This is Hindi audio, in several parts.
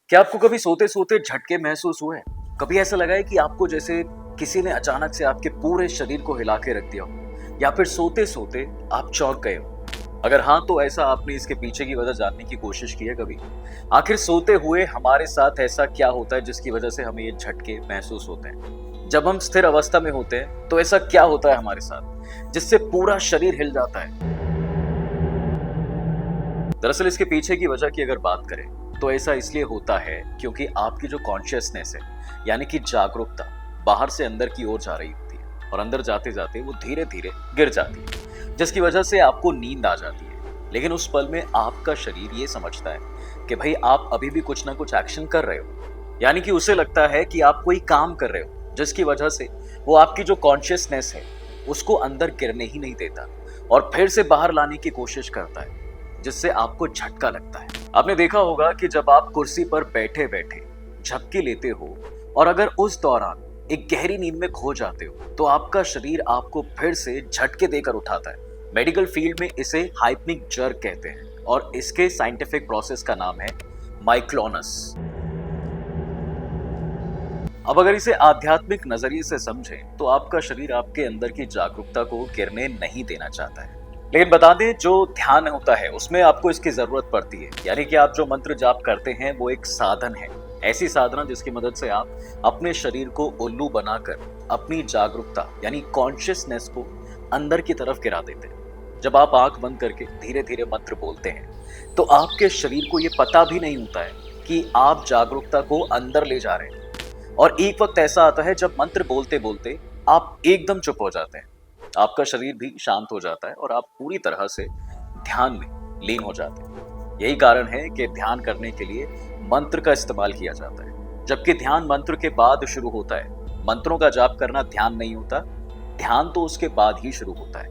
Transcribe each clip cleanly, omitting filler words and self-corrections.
क्या आपको कभी सोते सोते झटके महसूस हुए? कभी ऐसा लगा है कि आपको जैसे किसी ने अचानक से आपके पूरे शरीर को हिला के रख दिया हो, या फिर सोते सोते आप चौंक गए हो? अगर हाँ, तो ऐसा आपने इसके पीछे की वजह जानने की कोशिश की है कभी? आखिर सोते हुए हमारे साथ ऐसा क्या होता है जिसकी वजह से हमें ये झटके महसूस होते हैं? जब हम स्थिर अवस्था में होते हैं तो ऐसा क्या होता है हमारे साथ जिससे पूरा शरीर हिल जाता है? दरअसल इसके पीछे की वजह की अगर बात करें तो ऐसा इसलिए होता है क्योंकि आपकी जो कॉन्शियसनेस है, यानी कि जागरूकता, बाहर से अंदर की ओर जा रही होती है और अंदर जाते जाते वो धीरे धीरे गिर जाती है, जिसकी वजह से आपको नींद आ जाती है। लेकिन उस पल में आपका शरीर ये समझता है कि भाई आप अभी भी कुछ ना कुछ एक्शन कर रहे हो, यानी कि उसे लगता है कि आप कोई काम कर रहे हो, जिसकी वजह से वो आपकी जो कॉन्शियसनेस है उसको अंदर गिरने ही नहीं देता और फिर से बाहर लाने की कोशिश करता है, जिससे आपको झटका लगता है। आपने देखा होगा कि जब आप कुर्सी पर बैठे बैठे झपकी लेते हो और अगर उस दौरान एक गहरी नींद में खो जाते हो तो आपका शरीर आपको फिर से झटके देकर उठाता है। मेडिकल फील्ड में इसे हाइप्निक जर्क कहते हैं और इसके साइंटिफिक प्रोसेस का नाम है माइक्लोनस। अब अगर इसे आध्यात्मिक नजरिए से समझें तो आपका शरीर आपके अंदर की जागरूकता को गिरने नहीं देना चाहता है। लेकिन बता दें, जो ध्यान होता है उसमें आपको इसकी जरूरत पड़ती है, यानी कि आप जो मंत्र जाप करते हैं वो एक साधन है, ऐसी साधना जिसकी मदद से आप अपने शरीर को उल्लू बनाकर अपनी जागरूकता यानी कॉन्शियसनेस को अंदर की तरफ गिरा देते हैं। जब आप आंख बंद करके धीरे धीरे मंत्र बोलते हैं तो आपके शरीर को ये पता भी नहीं होता है कि आप जागरूकता को अंदर ले जा रहे हैं। और एक वक्त ऐसा आता है जब मंत्र बोलते बोलते आप एकदम चुप हो जाते हैं, आपका शरीर भी शांत हो जाता है और आप पूरी तरह से ध्यान में लीन हो जाते हैं। यही कारण है कि ध्यान करने के लिए मंत्र का इस्तेमाल किया जाता है, जबकि ध्यान मंत्र के बाद शुरू होता है। मंत्रों का जाप करना ध्यान नहीं होता, ध्यान तो उसके बाद ही शुरू होता है।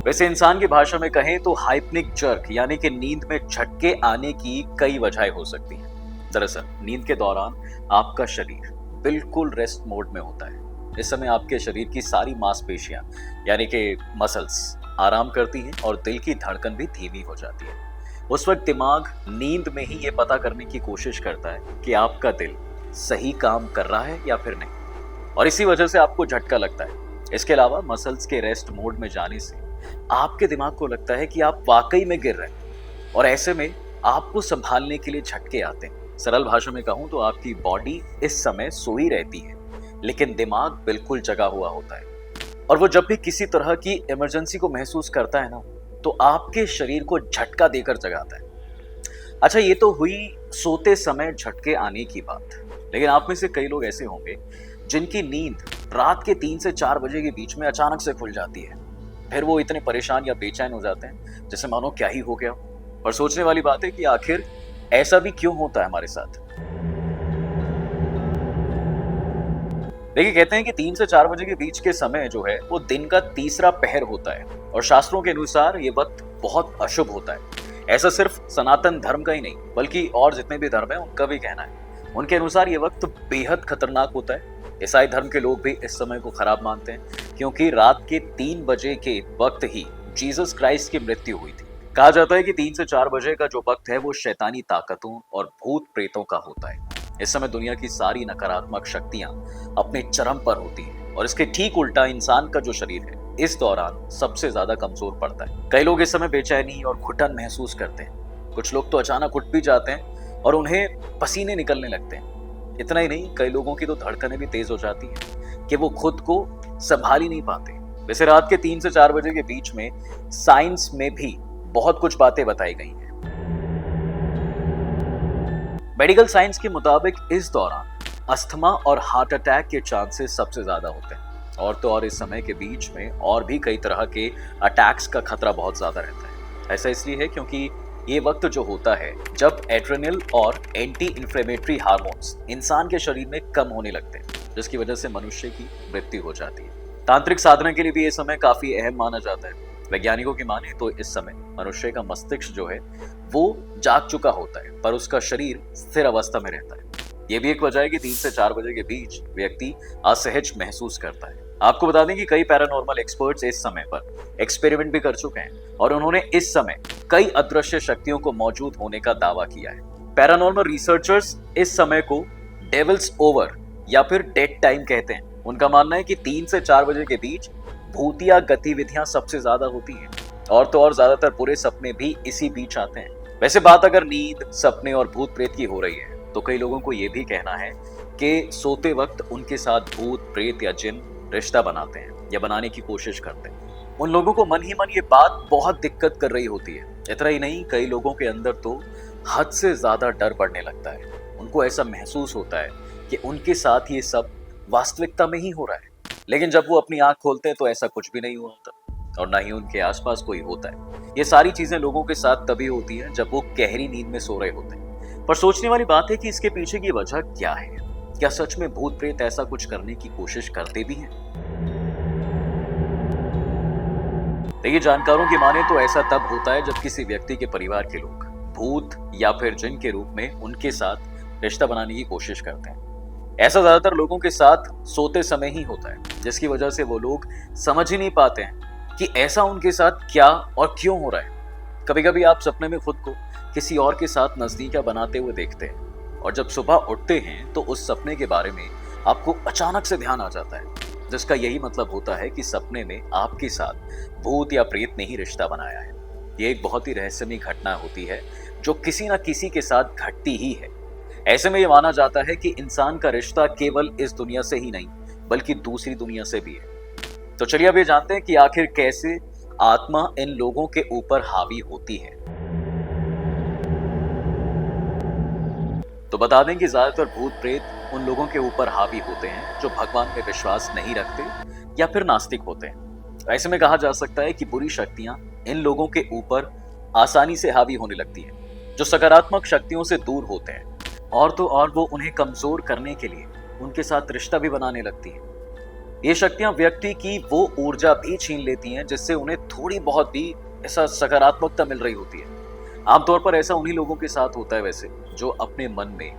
वैसे इंसान की भाषा में कहें तो हाइप्निक जर्क यानी कि नींद में झटके आने की कई वजहें हो सकती हैं। दरअसल नींद के दौरान आपका शरीर बिल्कुल रेस्ट मोड में होता है। इस समय आपके शरीर की सारी मांसपेशियां यानी कि मसल्स आराम करती हैं और दिल की धड़कन भी धीमी हो जाती है। उस वक्त दिमाग नींद में ही ये पता करने की कोशिश करता है कि आपका दिल सही काम कर रहा है या फिर नहीं, और इसी वजह से आपको झटका लगता है। इसके अलावा मसल्स के रेस्ट मोड में जाने से आपके दिमाग को लगता है कि आप वाकई में गिर रहे हैं और ऐसे में आपको संभालने के लिए झटके आते हैं। सरल भाषा में कहूं तो आपकी बॉडी इस समय सोई रहती है लेकिन दिमाग बिल्कुल जगा हुआ होता है, और वो जब भी किसी तरह की इमरजेंसी को महसूस करता है ना, तो आपके शरीर को झटका देकर जगाता है। अच्छा, ये तो हुई सोते समय झटके आने की बात, लेकिन आप में से कई लोग ऐसे होंगे जिनकी नींद रात के 3 से 4 बजे के बीच में अचानक से खुल जाती है। फिर वो इतने परेशान या बेचैन हो जाते हैं जैसे मानो क्या ही हो गया। और सोचने वाली बात है कि आखिर ऐसा भी क्यों होता है हमारे साथ। देखिए, कहते हैं कि 3 से 4 बजे के बीच के समय जो है वो दिन का तीसरा पहर होता है और शास्त्रों के अनुसार ये वक्त बहुत अशुभ होता है। ऐसा सिर्फ सनातन धर्म का ही नहीं बल्कि और जितने भी धर्म है उनका भी कहना है। उनके अनुसार ये वक्त बेहद खतरनाक होता है। ईसाई धर्म के लोग भी इस समय को खराब मानते हैं क्योंकि रात के 3 बजे के वक्त ही जीसस क्राइस्ट की मृत्यु हुई थी। कहा जाता है कि 3 से 4 बजे का जो वक्त है वो शैतानी ताकतों और भूत प्रेतों का होता है। इस समय दुनिया की सारी नकारात्मक शक्तियां अपने चरम पर होती हैं और इसके ठीक उल्टा इंसान का जो शरीर है इस दौरान सबसे ज्यादा कमजोर पड़ता है। कई लोग इस समय बेचैनी और घुटन महसूस करते हैं। कुछ लोग तो अचानक उठ भी जाते हैं और उन्हें पसीने निकलने लगते हैं। इतना ही नहीं, कई लोगों की तो धड़कनें भी तेज हो जाती हैं कि वो खुद को संभाल ही नहीं पाते। वैसे रात के 3 से 4 बजे के बीच में साइंस में भी बहुत कुछ बातें बताई गई हैं। मेडिकल साइंस के मुताबिक इस दौरान अस्थमा और हार्ट अटैक के चांसेस सबसे ज्यादा होते हैं, और तो और इस समय के बीच में और भी कई तरह के अटैक्स का खतरा बहुत ज्यादा रहता है। ऐसा इसलिए है क्योंकि ये वक्त जो होता है जब एड्रेनल और एंटी इन्फ्लेमेटरी हार्मोन्स इंसान के शरीर में कम होने लगते हैं, जिसकी वजह से मनुष्य की मृत्यु हो जाती है। तांत्रिक साधना के लिए भी ये समय काफी अहम माना जाता है। वैज्ञानिकों की माने तो इस समय मनुष्य का मस्तिष्क जो है वो जाग चुका होता है पर उसका शरीर स्थिर अवस्था में रहता है। ये भी एक वजह है कि 3 से 4 बजे के बीच व्यक्ति असहज महसूस करता है। आपको बता दें कि कई पैरानॉर्मल एक्सपर्ट्स इस समय पर एक्सपेरिमेंट भी कर चुके हैं और उन्होंने इस समय कई अदृश्य शक्तियों को मौजूद होने का दावा किया है। पैरानॉर्मल रिसर्चर्स इस समय को डेविल्स ओवर या फिर डेड टाइम कहते हैं। उनका मानना है कि 3 से 4 बजे के बीच भूतिया गतिविधियां सबसे ज्यादा होती हैं और तो और ज्यादातर बुरे सपने भी इसी बीच आते हैं। वैसे बात अगर नींद, सपने और भूत प्रेत की हो रही है तो कई लोगों को यह भी कहना है कि सोते वक्त उनके साथ भूत प्रेत या जिन रिश्ता बनाते हैं या बनाने की कोशिश करते हैं। उन लोगों को मन ही मन ये बात बहुत दिक्कत कर रही होती है। इतना ही नहीं, कई लोगों के अंदर तो हद से ज्यादा डर बढ़ने लगता है। उनको ऐसा महसूस होता है कि उनके साथ ये सब वास्तविकता में ही हो रहा है, लेकिन जब वो अपनी आंख खोलते हैं तो ऐसा कुछ भी नहीं हुआ होता और ना ही उनके आसपास कोई होता है। ये सारी चीजें लोगों के साथ तभी होती हैं जब वो गहरी नींद में सो रहे होते हैं। पर सोचने वाली बात है कि इसके पीछे की वजह क्या है। क्या सच में भूत प्रेत ऐसा कुछ करने की कोशिश करते भी हैं? देखिए, जानकारों की माने तो ऐसा तब होता है जब किसी व्यक्ति के परिवार के लोग भूत या फिर जिन के रूप में उनके साथ रिश्ता बनाने की कोशिश करते हैं। ऐसा ज्यादातर लोगों के साथ सोते समय ही होता है, जिसकी वजह से वो लोग समझ ही नहीं पाते हैं कि ऐसा उनके साथ क्या और क्यों हो रहा है। कभी कभी आप सपने में खुद को किसी और के साथ नजदीकियां बनाते हुए देखते हैं और जब सुबह उठते हैं तो उस सपने के बारे में आपको अचानक से ध्यान आ जाता है, जिसका यही मतलब होता है कि सपने में आपके साथ भूत या प्रेत ने ही रिश्ता बनाया है। ये एक बहुत ही रहस्यमयी घटना होती है जो किसी न किसी के साथ घटती ही है। ऐसे में ये माना जाता है कि इंसान का रिश्ता केवल इस दुनिया से ही नहीं बल्कि दूसरी दुनिया से भी है। तो चलिए अब ये जानते हैं कि आखिर कैसे आत्मा इन लोगों के ऊपर हावी होती है। तो बता दें कि ज्यादातर भूत प्रेत उन लोगों के ऊपर हावी होते हैं जो भगवान में विश्वास नहीं रखते या फिर नास्तिक होते हैं। ऐसे में कहा जा सकता है कि बुरी शक्तियां इन लोगों के ऊपर आसानी से हावी होने लगती हैं, जो सकारात्मक शक्तियों से दूर होते हैं और तो और वो उन्हें कमजोर करने के लिए उनके साथ रिश्ता भी बनाने लगती हैं। ये शक्तियां व्यक्ति की वो ऊर्जा भी छीन लेती हैं जिससे उन्हें थोड़ी बहुत भी ऐसा सकारात्मकता मिल रही होती है। आमतौर पर ऐसा उन्हीं लोगों के साथ होता है वैसे जो अपने मन में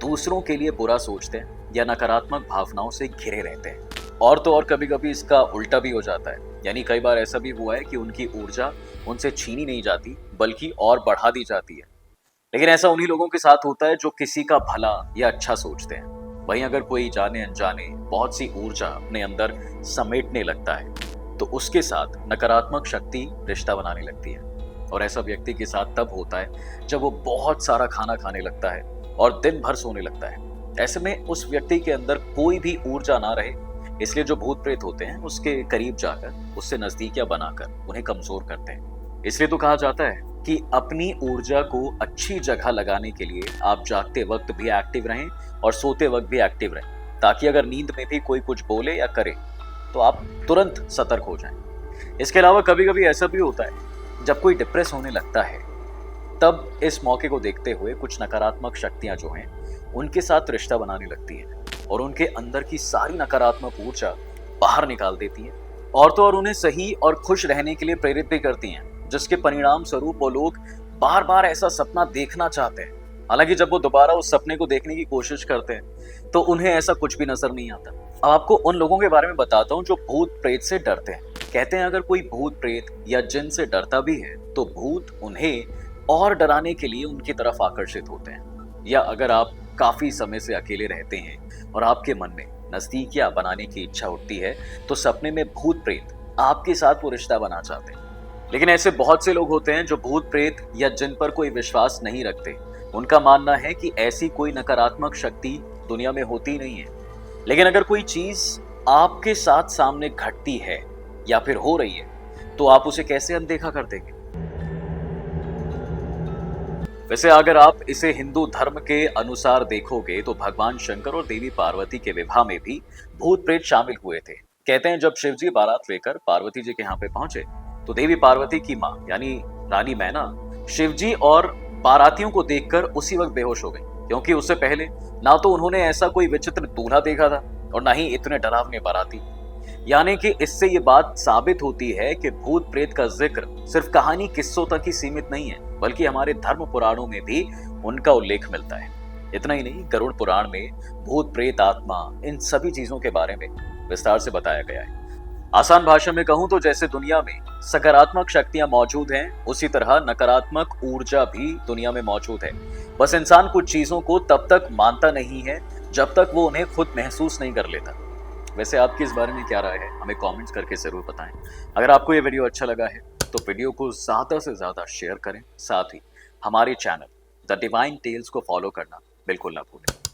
दूसरों के लिए बुरा सोचते हैं या नकारात्मक भावनाओं से घिरे रहते हैं। और तो और कभी कभी इसका उल्टा भी हो जाता है, यानी कई बार ऐसा भी हुआ है कि उनकी ऊर्जा उनसे छीनी नहीं जाती बल्कि और बढ़ा दी जाती है। लेकिन ऐसा उन्हीं लोगों के साथ होता है जो किसी का भला या अच्छा सोचते हैं। वहीं अगर कोई जाने अनजाने बहुत सी ऊर्जा अपने अंदर समेटने लगता है तो उसके साथ नकारात्मक शक्ति रिश्ता बनाने लगती है। और ऐसा व्यक्ति के साथ तब होता है जब वो बहुत सारा खाना खाने लगता है और दिन भर सोने लगता है। ऐसे में उस व्यक्ति के अंदर कोई भी ऊर्जा ना रहे, इसलिए जो भूत प्रेत होते हैं उसके करीब जाकर उससे नजदीकियां बनाकर उन्हें कमजोर करते हैं। इसलिए तो कहा जाता है कि अपनी ऊर्जा को अच्छी जगह लगाने के लिए आप जागते वक्त भी एक्टिव रहें और सोते वक्त भी एक्टिव रहें, ताकि अगर नींद में भी कोई कुछ बोले या करे तो आप तुरंत सतर्क हो जाएं। इसके अलावा कभी कभी ऐसा भी होता है जब कोई डिप्रेस होने लगता है, तब इस मौके को देखते हुए कुछ नकारात्मक शक्तियां जो हैं उनके साथ रिश्ता बनाने लगती हैं और उनके अंदर की सारी नकारात्मक ऊर्जा बाहर निकाल देती हैं और तो और उन्हें सही और खुश रहने के लिए प्रेरित भी करती हैं, जिसके परिणाम स्वरूप वो लोग बार बार ऐसा सपना देखना चाहते हैं। हालांकि जब वो दोबारा उस सपने को देखने की कोशिश करते हैं तो उन्हें ऐसा कुछ भी नजर नहीं आता। अब आपको उन लोगों के बारे में बताता हूँ जो भूत प्रेत से डरते हैं। कहते हैं अगर कोई भूत प्रेत या जिन से डरता भी है तो भूत उन्हें और डराने के लिए उनकी तरफ आकर्षित होते हैं। या अगर आप काफी समय से अकेले रहते हैं और आपके मन में नजदीकियां बनाने की इच्छा उठती है तो सपने में भूत प्रेत आपके साथ वो रिश्ता बना चाहते हैं। लेकिन ऐसे बहुत से लोग होते हैं जो भूत प्रेत या जिन पर कोई विश्वास नहीं रखते। उनका मानना है कि ऐसी कोई नकारात्मक शक्ति दुनिया में होती नहीं है। लेकिन अगर कोई चीज आपके साथ सामने घटती है या फिर हो रही है तो आप उसे कैसे अनदेखा कर देंगे? वैसे अगर आप इसे हिंदू धर्म के अनुसार देखोगे तो भगवान शंकर और देवी पार्वती के विवाह में भी भूत प्रेत शामिल हुए थे। कहते हैं जब शिव जी बारात लेकर पार्वती जी के यहाँ पे पहुंचे तो देवी पार्वती की माँ यानी रानी मैना शिव जी और बारातियों को देखकर उसी वक्त बेहोश हो गई, क्योंकि उससे पहले ना तो उन्होंने ऐसा कोई विचित्र दूल्हा देखा था और ना ही इतने डरावने बाराती। यानी कि इससे ये बात साबित होती है कि भूत प्रेत का जिक्र सिर्फ कहानी किस्सों तक ही सीमित नहीं है, बल्कि हमारे धर्म पुराणों में भी उनका उल्लेख मिलता है। इतना ही नहीं, गरुड़ पुराण में भूत प्रेत आत्मा इन सभी चीजों के बारे में विस्तार से बताया गया है। आसान भाषा में कहूं तो जैसे दुनिया में सकारात्मक शक्तियां मौजूद हैं, उसी तरह नकारात्मक ऊर्जा भी दुनिया में मौजूद है। बस इंसान कुछ चीजों को तब तक मानता नहीं है जब तक वो उन्हें खुद महसूस नहीं कर लेता। वैसे आपकी इस बारे में क्या राय है, हमें कमेंट्स करके जरूर बताएं। अगर आपको ये वीडियो अच्छा लगा है तो वीडियो को ज्यादा से ज्यादा शेयर करें, साथ ही हमारे चैनल द डिवाइन टेल्स को फॉलो करना बिल्कुल ना भूलें।